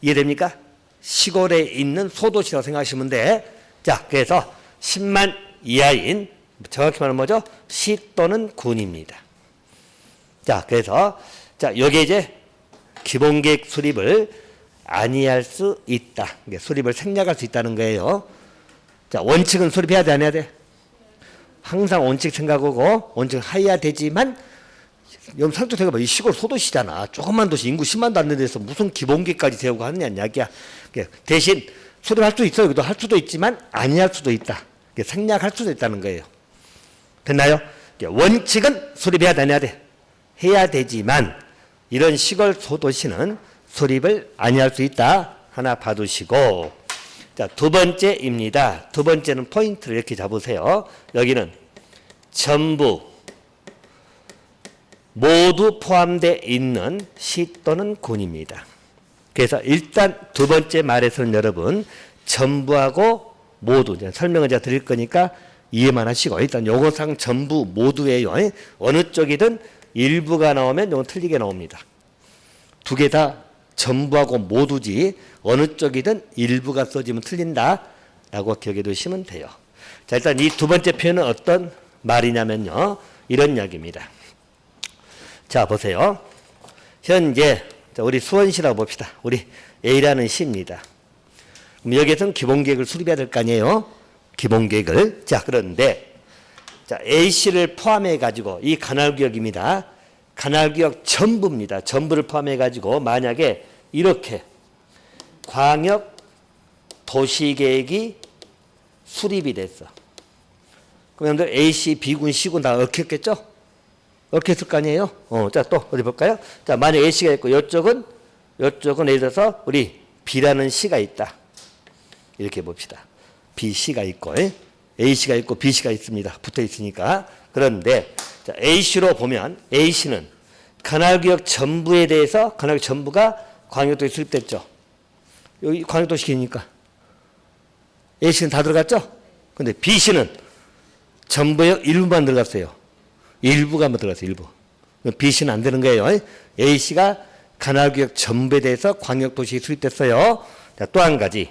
[SPEAKER 1] 이해됩니까? 시골에 있는 소도시라고 생각하시면 돼. 자, 그래서 10만 이하인, 정확히 말하면 뭐죠? 시 또는 군입니다. 자, 그래서, 자, 여기에 이제 기본계획 수립을 아니할 수 있다. 수립을 생략할 수 있다는 거예요. 자, 원칙은 수립해야 돼, 안 해야 돼? 항상 원칙 생각하고, 원칙 해야 되지만, 여러분 상도 생각해봐. 이 시골 소도시잖아. 조그만 도시, 인구 10만도 안 되는 데서 무슨 기본계획까지 세우고 하느냐는 이야기야. 대신 수립할 수 있어요. 할 수도 있지만, 아니할 수도 있다. 생략할 수도 있다는 거예요. 됐나요? 원칙은 수립해야 되냐 돼. 해야 되지만 이런 시골 소도시는 수립을 아니할 수 있다. 하나 봐두시고, 자, 두 번째입니다. 두 번째는 포인트를 이렇게 잡으세요. 여기는 전부 모두 포함되어 있는 시 또는 군입니다. 그래서 일단 두 번째 말에서는 여러분 전부하고 모두 설명을 제가 드릴 거니까 이해만 하시고 일단 용어상 전부 모두예요. 어느 쪽이든 일부가 나오면 이건 틀리게 나옵니다. 두 개 다 전부하고 모두지 어느 쪽이든 일부가 써지면 틀린다라고 기억해 두시면 돼요. 자, 일단 이 두 번째 표현은 어떤 말이냐면요. 이런 이야기입니다. 자, 보세요. 현재 우리 수원시라고 봅시다. 우리 A라는 시입니다. 그럼 여기에서는 기본계획을 수립해야 될 거 아니에요? 기본계획을. 자, 그런데 자, A시를 포함해 가지고 이 관할구역입니다. 관할구역 전부입니다. 전부를 포함해 가지고 만약에 이렇게 광역 도시계획이 수립이 됐어. 그럼 여러분들 A시, B군, C군 다 얽혔겠죠? 얽혔을 거 아니에요? 자, 또 어디 볼까요? 자, 만약 A시가 있고 이쪽은 예를 들어서 우리 B라는 시가 있다. 이렇게 봅시다. B시가 있고 A시가 있고 B시가 있습니다. 붙어 있으니까. 그런데 자, A시로 보면 A시는 관할구역 전부에 대해서 관할구역 전부가 광역도시 수립됐죠. 여기 광역도시니까 A시는 다 들어갔죠? 근데 B시는 전부의 일부만 들어갔어요. 일부가만 들어갔어요. 일부. B시는 안 되는 거예요. A시가 관할구역 전부에 대해서 광역도시 수립됐어요. 자, 또 한 가지.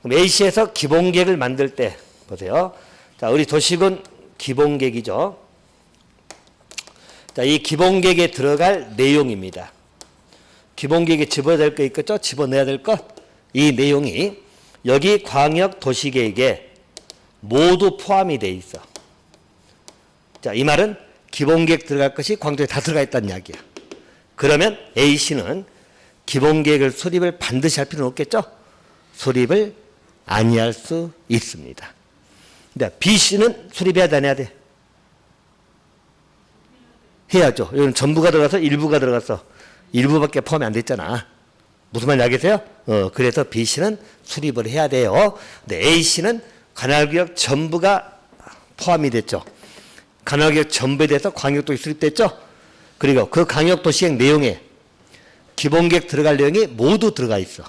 [SPEAKER 1] 그럼 A시에서 기본계획을 만들 때 보세요. 자, 우리 도시군 기본계획이죠. 자, 이 기본계획에 들어갈 내용입니다. 기본계획에 집어야 될 거 있겠죠? 집어내야 될 것. 이 내용이 여기 광역도시계획에 모두 포함이 돼 있어. 자, 이 말은 기본계획 들어갈 것이 광도에 다 들어가 있다는 이야기야. 그러면 A씨는 기본계획을 수립을 반드시 할 필요는 없겠죠? 수립을 아니할 수 있습니다. 근데 B씨는 수립해야 돼, 안 해야 돼? 해야죠. 이건 전부가 들어가서 일부가 들어가서 일부밖에 포함이 안 됐잖아. 무슨 말인지 알겠어요? 그래서 B씨는 수립을 해야 돼요. 근데 A씨는 관할구역 전부가 포함이 됐죠. 관할구역 전부에 대해서 광역도시 수립됐죠. 그리고 그 광역도시행 내용에 기본계획 들어갈 내용이 모두 들어가 있어.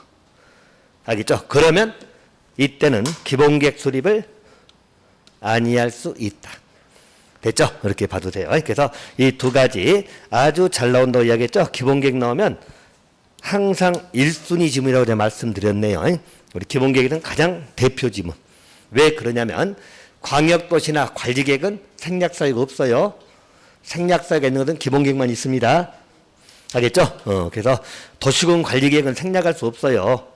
[SPEAKER 1] 알겠죠? 그러면 이때는 기본계획 수립을 아니할 수 있다. 됐죠? 이렇게 봐도 돼요. 그래서 이 두 가지 아주 잘 나온다고 이야기했죠? 기본계획 나오면 항상 1순위 지문이라고 제가 말씀드렸네요. 우리 기본계획은 가장 대표 지문. 왜 그러냐면 광역도시나 관리계획은 생략사유가 없어요. 생략사유가 있는 것은 기본계획만 있습니다. 알겠죠? 그래서 도시군 관리계획은 생략할 수 없어요.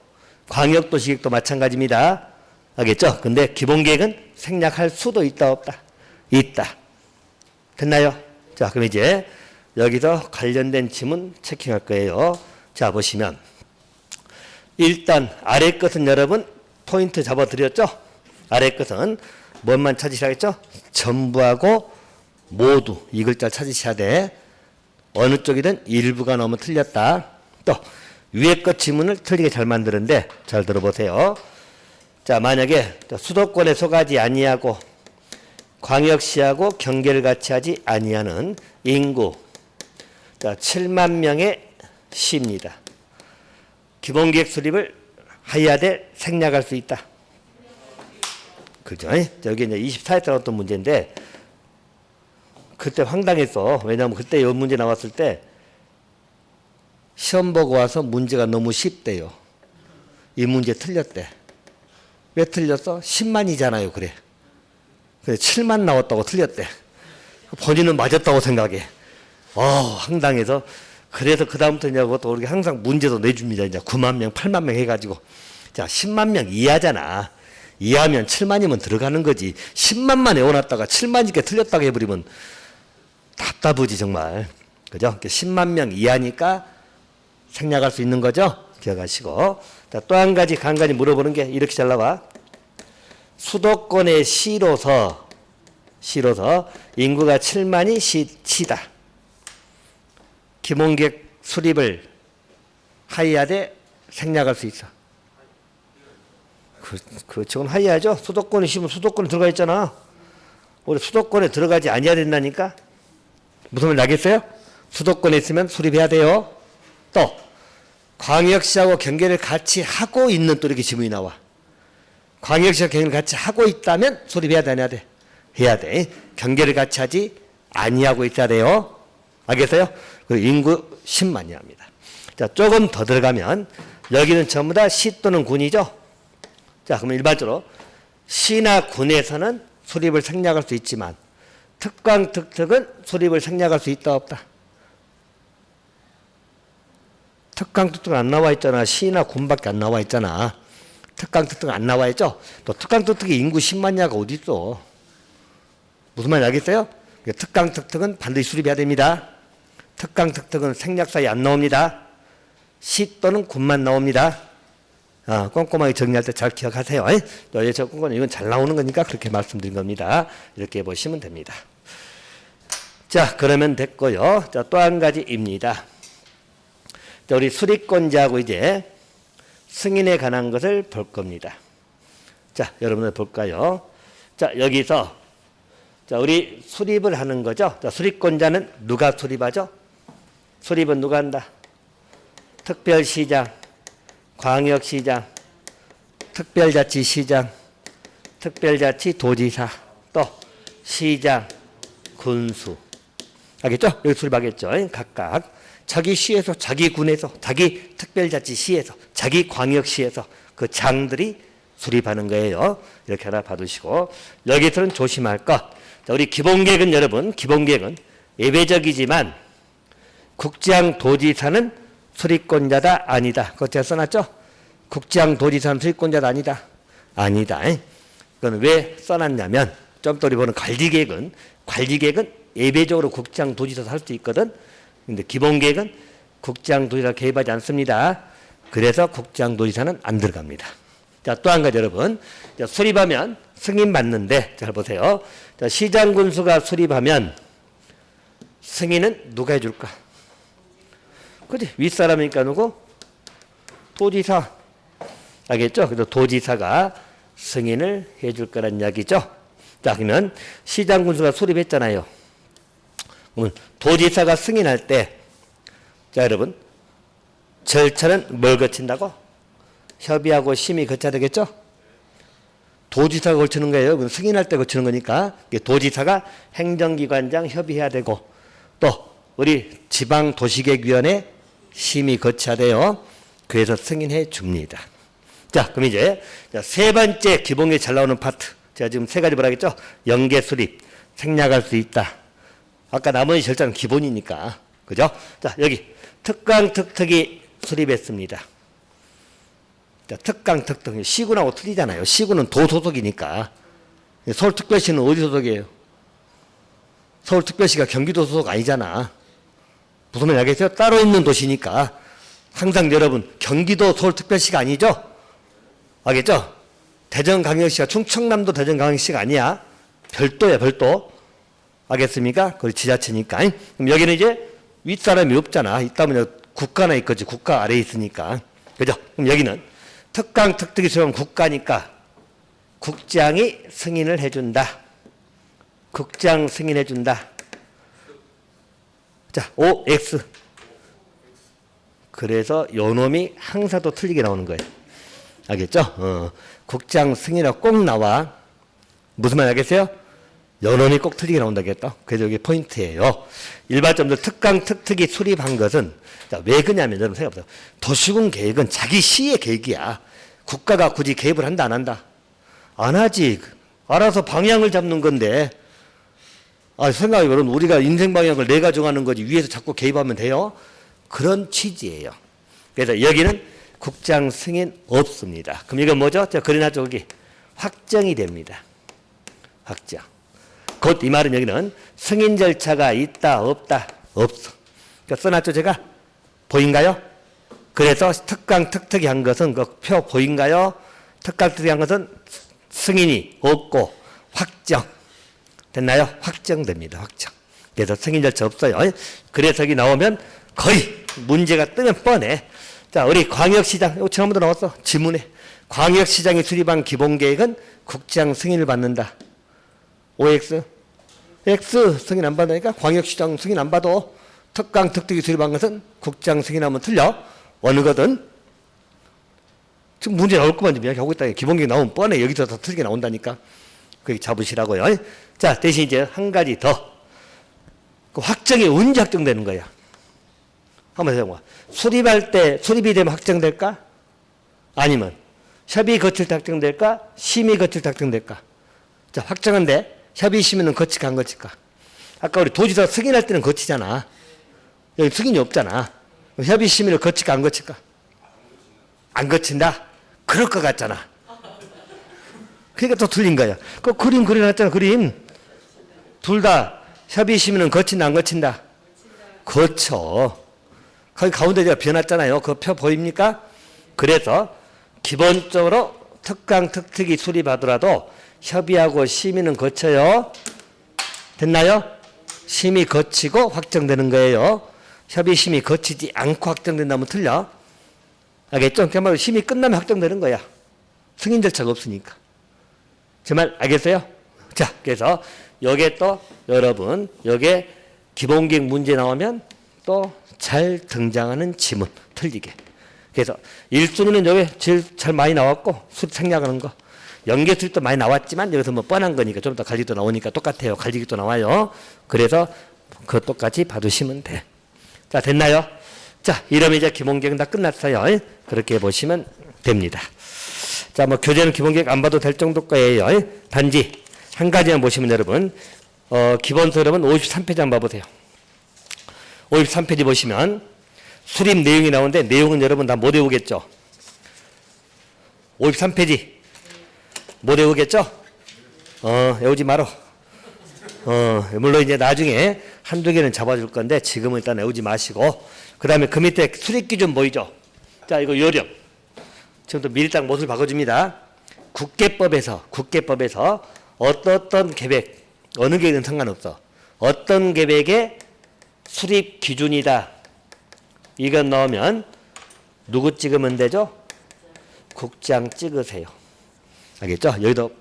[SPEAKER 1] 광역도시계획도 마찬가지입니다. 알겠죠? 근데 기본계획은 생략할 수도 있다 없다? 있다. 됐나요? 자, 그럼 이제 여기서 관련된 지문 체킹할 거예요. 자, 보시면 일단 아래 것은 여러분 포인트 잡아드렸죠? 아래 것은 뭔만 찾으셔야겠죠? 전부하고 모두 이 글자를 찾으셔야 돼. 어느 쪽이든 일부가 너무 틀렸다. 또 위에 것 지문을 틀리게 잘 만드는데 잘 들어보세요. 자, 만약에 수도권에 속하지 아니하고 광역시하고 경계를 같이 하지 아니하는 인구 7만 명의 시입니다. 기본계획 수립을 하야돼 생략할 수 있다. 그죠? 여기 이제 24회 나왔던 문제인데 그때 황당했어. 왜냐하면 그때 이 문제 나왔을 때 시험 보고 와서 문제가 너무 쉽대요. 이 문제 틀렸대. 왜 틀렸어? 10만이잖아요. 그래. 그래 7만 나왔다고 틀렸대. 본인은 맞았다고 생각해. 황당해서 그래서 그 다음부터 이제 또 우리가 항상 문제도 내줍니다. 이제 9만 명, 8만 명 해가지고 자 10만 명 이하잖아. 이하면 7만이면 들어가는 거지. 10만만 외워놨다가 7만이니까 틀렸다고 해버리면 답답하지 정말. 그죠? 10만 명 이하니까 생략할 수 있는 거죠. 기억하시고. 자, 또 한 가지 간간히 물어보는 게 이렇게 잘 나와. 수도권의 시로서 인구가 7만이 시다. 기본계획 수립을 하야돼 생략할 수 있어. 저건 하야죠. 수도권에 시면 수도권에 들어가 있잖아. 우리 수도권에 들어가지 아니해야 된다니까. 무슨 말 나겠어요? 수도권에 있으면 수립해야 돼요. 또 광역시하고 경계를 같이 하고 있는 또 이렇게 지문이 나와. 광역시와 경계를 같이 하고 있다면 수립해야 되냐 돼? 해야 돼. 경계를 같이 하지 아니하고 있어야 돼요. 알겠어요? 그리고 인구 10만이랍니다. 자, 조금 더 들어가면 여기는 전부 다 시 또는 군이죠. 자, 그러면 일반적으로 시나 군에서는 수립을 생략할 수 있지만 특강, 특특은 수립을 생략할 수 있다 없다. 특강, 특특은 안 나와 있잖아. 시나 군밖에 안 나와 있잖아. 특강, 특특은 안 나와 있죠. 또 특강, 특특이 인구 10만이야가 어디 있어? 무슨 말인지 알겠어요? 특강, 특특은 반드시 수립해야 됩니다. 특강, 특특은 생략사에 안 나옵니다. 시 또는 군만 나옵니다. 꼼꼼하게 정리할 때 잘 기억하세요. 이건 잘 나오는 거니까 그렇게 말씀드린 겁니다. 이렇게 보시면 됩니다. 자, 그러면 됐고요. 자, 또 한 가지입니다. 자, 우리 수립권자하고 이제 승인에 관한 것을 볼 겁니다. 자, 여러분들 볼까요? 자, 여기서 자, 우리 수립을 하는 거죠. 자, 수립권자는 누가 수립하죠? 수립은 누가 한다? 특별시장, 광역시장, 특별자치시장, 특별자치도지사, 또 시장, 군수. 알겠죠? 여기 수립하겠죠? 각각 자기 시에서, 자기 군에서, 자기 특별자치시에서, 자기 광역시에서 그 장들이 수립하는 거예요. 이렇게 하나 봐두시고 여기서는 조심할 것. 자, 우리 기본계획은 여러분, 기본계획은 예외적이지만 국장 도지사는 수립권자다 아니다. 그거 제가 써놨죠? 국장 도지사는 수립권자다 아니다. 아니다. 그건 왜 써놨냐면 좀 더 우리 보는 관리계획은 예외적으로 국장 도지사도 할 수 있거든. 근데 기본계획은 국장 도지사 개입하지 않습니다. 그래서 국장 도지사는 안 들어갑니다. 자, 또 한 가지 여러분. 자, 수립하면 승인 받는데 잘 보세요. 자, 시장 군수가 수립하면 승인은 누가 해줄까? 그지? 윗사람이니까 누구? 도지사. 알겠죠? 그래서 도지사가 승인을 해줄 거란 이야기죠. 자, 그러면 시장 군수가 수립했잖아요. 그러면 도지사가 승인할 때, 자, 여러분, 절차는 뭘 거친다고? 협의하고 심의 거쳐야 되겠죠? 도지사가 거치는 거예요. 승인할 때 거치는 거니까 도지사가 행정기관장 협의해야 되고 또 우리 지방도시계획위원회 심의 거쳐야 돼요. 그래서 승인해 줍니다. 자, 그럼 이제 세 번째 기본계획 잘 나오는 파트. 제가 지금 세 가지 뭐라 했죠? 연계 수립, 생략할 수 있다. 아까 나머지 절차는 기본이니까. 그죠? 자, 여기 특강, 특특이 수립했습니다. 자, 특강, 특특. 시군하고 틀리잖아요. 시군은 도 소속이니까. 서울특별시는 어디 소속이에요? 서울특별시가 경기도 소속 아니잖아. 무슨 말인지 알겠어요? 따로 있는 도시니까. 항상 여러분, 경기도 서울특별시가 아니죠? 알겠죠? 대전광역시가 충청남도 대전광역시가 아니야. 별도야, 별도. 알겠습니까? 그 지자체니까. 그럼 여기는 이제 윗사람이 없잖아. 있다면 국가나 있겠지. 국가 아래에 있으니까. 그죠? 그럼 여기는 특강, 특특이 수렴 국가니까 국장이 승인을 해준다. 국장 승인해준다. 자, OX. 그래서 요놈이 항상 또 틀리게 나오는 거예요. 알겠죠? 국장 승인하고 꼭 나와. 무슨 말 알겠어요? 요놈이 꼭 틀리게 나온다겠다. 그래서 여기 포인트예요. 일반적으로 특강, 특특이 수립한 것은 자, 왜 그러냐면 여러분 생각해보세요. 도시군 계획은 자기 시의 계획이야. 국가가 굳이 개입을 한다 안 한다? 안 하지. 알아서 방향을 잡는 건데 생각해보면 우리가 인생 방향을 내가 정하는 거지 위에서 자꾸 개입하면 돼요? 그런 취지예요. 그래서 여기는 국장 승인 없습니다. 그럼 이건 뭐죠? 자, 그래놨죠. 여기 확정이 됩니다. 확정. 곧 이 말은 여기는 승인 절차가 있다 없다? 없어. 그러니까 써놨죠 제가? 보인가요? 그래서 특강 특특이 한 것은 그 표 보인가요? 특강 특특이 한 것은 승인이 없고 확정. 됐나요? 확정됩니다. 확정. 그래서 승인 절차 없어요. 그래서 여기 나오면 거의 문제가 뜨면 뻔해. 자, 우리 광역시장, 이거 지난번도 나왔어. 지문에. 광역시장이 수립한 기본계획은 국장 승인을 받는다. OX. X 승인 안 받으니까 광역시장 승인 안 받아. 특강 특특기 수립한 것은 국장 승인하면 틀려. 어느 거든. 지금 문제 나올 것만 좀 이야기하고 있다. 기본계획 나오면 뻔해. 여기서 다 틀리게 나온다니까. 그게 잡으시라고요. 자, 대신 이제 한 가지 더. 그 확정이 언제 확정되는 거야? 한번 해봐. 수립할 때 수립이 되면 확정될까? 아니면 협의 거칠 때 확정될까? 심의 거칠 때 확정될까? 자, 확정한데 협의 심의는 거칠까 안 거칠까? 아까 우리 도지사 승인할 때는 거치잖아. 여기 승인이 없잖아. 협의 심의를 거칠까 안 거칠까? 안 거친다? 그럴 것 같잖아. 그러니까 또 틀린 거야. 그 그림 그려놨잖아. 그림. 둘 다 협의 심의는 거친다 안 거친다? 거쳐. 거기 가운데 제가 비워놨잖아요. 그 표 보입니까? 그래서 기본적으로 특강 특특이 수립하더라도 협의하고 심의는 거쳐요. 됐나요? 심의 거치고 확정되는 거예요. 협의 심의 거치지 않고 확정된다면 틀려. 알겠죠? 그 말로 심의 끝나면 확정되는 거야. 승인 절차가 없으니까. 제 말 알겠어요? 자, 그래서 여기에 또 여러분 여기에 기본계획 문제 나오면 또 잘 등장하는 지문 틀리게. 그래서 1순위는 여기 제일 잘 많이 나왔고 수립 생략하는 거. 연계 수립도 많이 나왔지만 여기서 뭐 뻔한 거니까 좀 더 관리도 나오니까 똑같아요. 관리기도 나와요. 그래서 그거 똑같이 봐두시면 돼. 자, 됐나요? 자, 이러면 이제 기본계획은 다 끝났어요. 그렇게 보시면 됩니다. 자, 뭐 교재는 기본계획 안 봐도 될 정도 거예요. 단지 한 가지만 보시면 여러분 기본서 여러분 53페이지 한번 봐보세요. 53페이지 보시면 수립 내용이 나오는데 내용은 여러분 다 못 외우겠죠? 53페이지 못 외우겠죠? 외우지 말어. 물론 이제 나중에 한두 개는 잡아줄 건데 지금은 일단 외우지 마시고 그 다음에 그 밑에 수립기준 보이죠? 자, 이거 요령. 지금부터 밀당 못을 바꿔줍니다. 국계법에서 어떤 계획, 어느 계획은 상관없어. 어떤 계획의 수립 기준이다. 이건 넣으면 누구 찍으면 되죠? 국장 찍으세요. 알겠죠? 여기도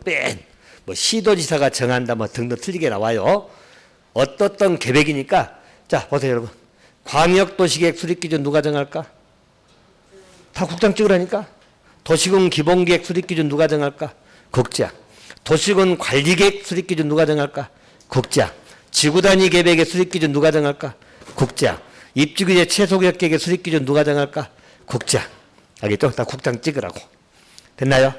[SPEAKER 1] 뭐 시도지사가 정한다 뭐 등등 틀리게 나와요. 어떤 계획이니까 자 보세요 여러분. 광역도시계획 수립기준 누가 정할까? 다 국장 찍으라니까. 도시군 기본계획 수립기준 누가 정할까? 국장. 도시군 관리계획 수립기준 누가 정할까? 국장. 지구단위 계획의 수립기준 누가 정할까? 국장. 입주규제 최소계획의 수립기준 누가 정할까? 국장. 알겠죠? 다 국장 찍으라고. 됐나요?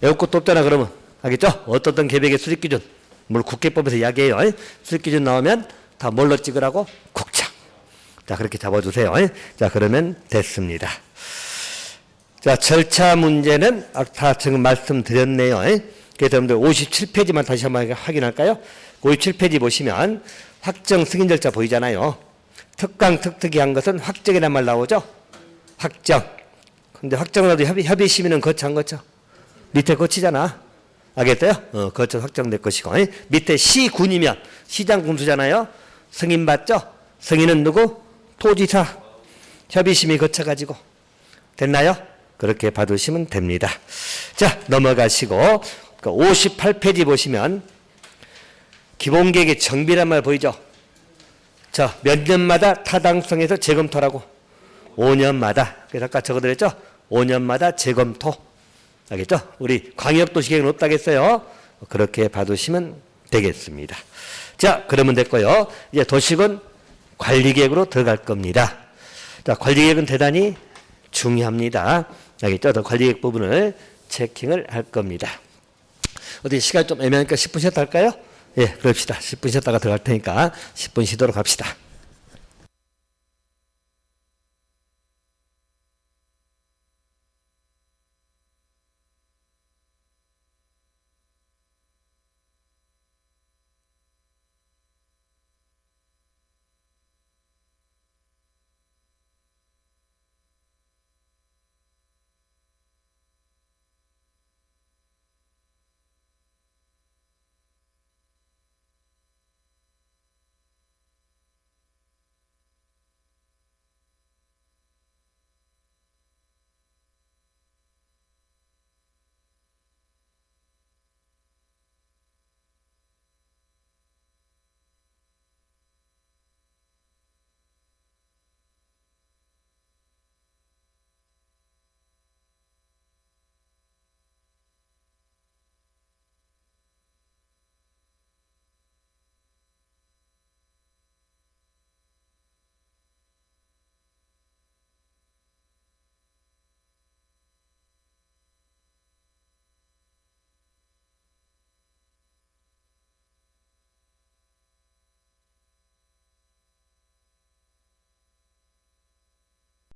[SPEAKER 1] 외울 것도 없잖아 그러면. 알겠죠? 어떤 계획의 수립기준. 뭘 국계법에서 이야기해요. 수립기준 나오면 다 뭘로 찍으라고? 국장. 자, 그렇게 잡아주세요. 자, 그러면 됐습니다. 자, 절차 문제는 다 지금 말씀드렸네요. 그래서 여러분들 57페이지만 다시 한번 확인할까요? 57페이지 보시면 확정 승인 절차 보이잖아요. 특강 특특이 한 것은 확정이란 말 나오죠? 확정. 근데 확정을 해도 협의 심의는 거쳐 안 거쳐? 밑에 거치잖아. 알겠어요? 거쳐 확정될 것이고. 밑에 시군이면 시장 군수잖아요. 승인 받죠? 승인은 누구? 토지사. 협의 심의 거쳐가지고. 됐나요? 그렇게 봐두시면 됩니다. 자, 넘어가시고 58페이지 보시면 기본계획의 정비란 말 보이죠? 자, 몇 년마다 타당성에서 재검토라고. 5년마다. 그래서 아까 적어드렸죠? 5년마다 재검토. 알겠죠? 우리 광역도시계획은 없다겠어요? 그렇게 봐두시면 되겠습니다. 자, 그러면 됐고요. 이제 도시군 관리계획으로 들어갈 겁니다. 자, 관리계획은 대단히 중요합니다. 알겠죠? 더 관리계획 부분을 체킹을 할 겁니다. 어디 시간 좀 애매하니까 10분 쉬었다 할까요? 예, 그럽시다. 10분 쉬었다가 들어갈 테니까 10분 쉬도록 합시다.